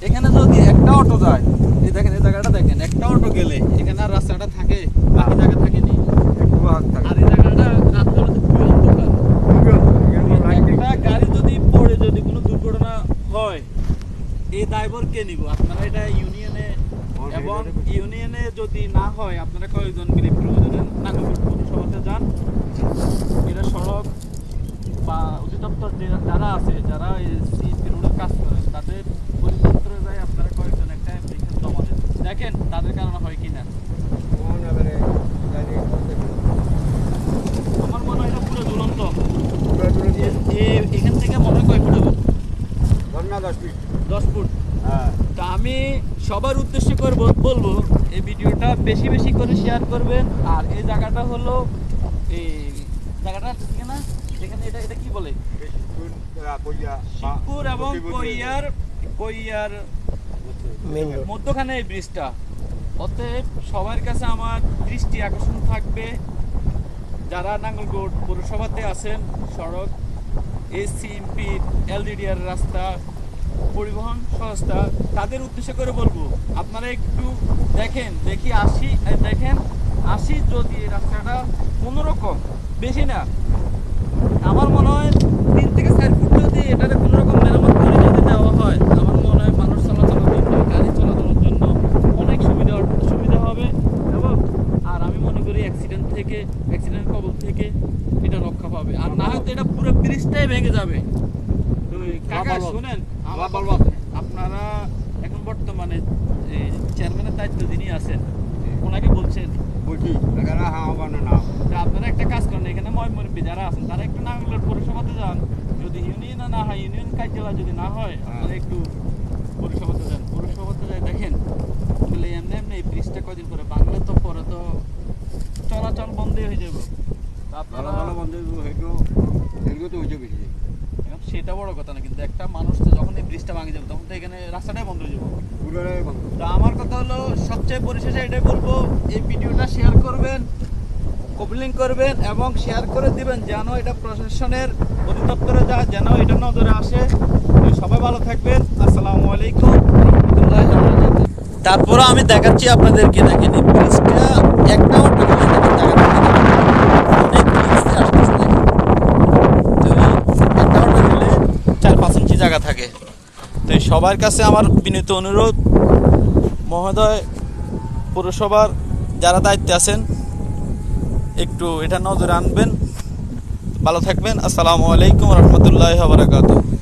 এখানে যদি একটা অটো যায়, এই দেখেন এই জায়গাটা দেখেন, একটা অটো গেলে এখানে আর রাস্তাটা থাকে, বাকি জায়গা থাকেনি। আর এই জায়গাটা রাত্রে খুবই অন্ধকার। একটা গাড়ি যদি পড়ে, যদি কোনো দুর্ঘটনা হয়, এই দায়ভার কে নিব? আপনারা এটা ইউনিয়নে, এবং ইউনিয়নে যদি না হয় আপনারা কয়েকজন মিলে প্রয়োজনে নাগরিক পৌরসভাতে যান। এটা সড়ক বা অধিদপ্তর যারা আছে, যারা সিএসপি রোডের কাজ করে, তাদের পরিদপ্তরে যায় আপনারা কয়েকজন একটা অ্যাপ্লিকেশন জমা দেন, দেখেন তাদের কারণে হয় কিনা। আমার মনে হয় এটা পুরো ঝুলন্ত। এখান থেকে মনে হয় কয় ফুট হবে? 10 ফুট। তা আমি সবার উদ্দেশ্যে করে বলবো এই ভিডিওটা বেশি বেশি করে শেয়ার করবেন। আর এই জায়গাটা হলো, এই জায়গাটা আছে না যেখানে, এটা কি বলে, শিবপুর এবং কইয়ার মধ্যখানে এই ব্রিজটা। অতএব সবার কাছে আমার দৃষ্টি আকর্ষণ থাকবে, যারা নাঙ্গলকোট পৌরসভাতে আছেন, সড়ক, এসিএমপি, এলডিডিআর রাস্তা, পরিবহন সংস্থা, তাদের উদ্দেশ্য করে বলবো আপনারা একটু দেখেন, আসি যদি এই রাস্তাটা কোনোরকম, বেশি না, আমার মনে হয় 3 থেকে 4 ফুট যদি এটাতে কোনোরকম মেরামত করে যদি দেওয়া হয়, আমার মনে হয় মানুষ চলাচলের জন্য, গাড়ি চলাচলের জন্য অনেক সুবিধা হবে। এবং আর আমি মনে করি অ্যাক্সিডেন্ট কবল থেকে এটা রক্ষা পাবে। আর না হয়তো এটা পুরো ব্রিজটাই ভেঙে যাবে। কাকা শুনেন, আপনারা এখন বর্তমানে চেয়ারম্যানের দায়িত্ব যিনি আছেন, ওনাকে বলছেন আপনারা একটা কাজ করেন, এখানে ময়মুরব্বী যারা আছেন তারা একটু নাঙ্গলকোট পৌরসভাতে যান। যদি ইউনিয়নে না হয়, ইউনিয়ন কার্যালয় যদি না হয়, আপনারা একটু পৌরসভাতে যান। পৌরসভাতে যাই দেখেন আসলে এমনি এই ব্রিজটা কদিন করে বাংলা, তো পরে তো চলাচল বন্ধই হয়ে যাবে। আপনারা সেটা বড় কথা না, কিন্তু একটা মানুষ যখন এই ব্রিজটা ভাঙে যাবে তখন তো এখানে রাস্তাটাই বন্ধ হয়ে যাবে। তা আমার কথা হলো, সবচেয়ে পরিশেষে এটাই বলবো, এই ভিডিওটা শেয়ার করবেন, কপিলিং করবেন এবং শেয়ার করে দিবেন, যেন এটা প্রশাসনের অধিদপ্তরে যায়, যেন এটা নজরে আসে। সবাই ভালো থাকবেন। আসসালামু আলাইকুম রাহমাতুল্লাহি ওয়া বারাকাতুহু। তারপরে আমি দেখাচ্ছি আপনাদেরকে, দেখেন এই ব্রিজটা একটা অটো গেলে দেখেন জায়গাটা অনেক ব্রিজ আসতেছে, দেখেন তো একটা অটো গেলে 4-5 ইঞ্চি জায়গা থাকে। তো সবার কাছে আমার বিনীত অনুরোধ, মহোদয় পৌরসভার যারা দায়িত্বে আছেন একটু এটা নজরে আনবেন। ভালো থাকবেন। আসসালামু আলাইকুম রহমতুল্লাহি ওয়া বারাকাতুহু।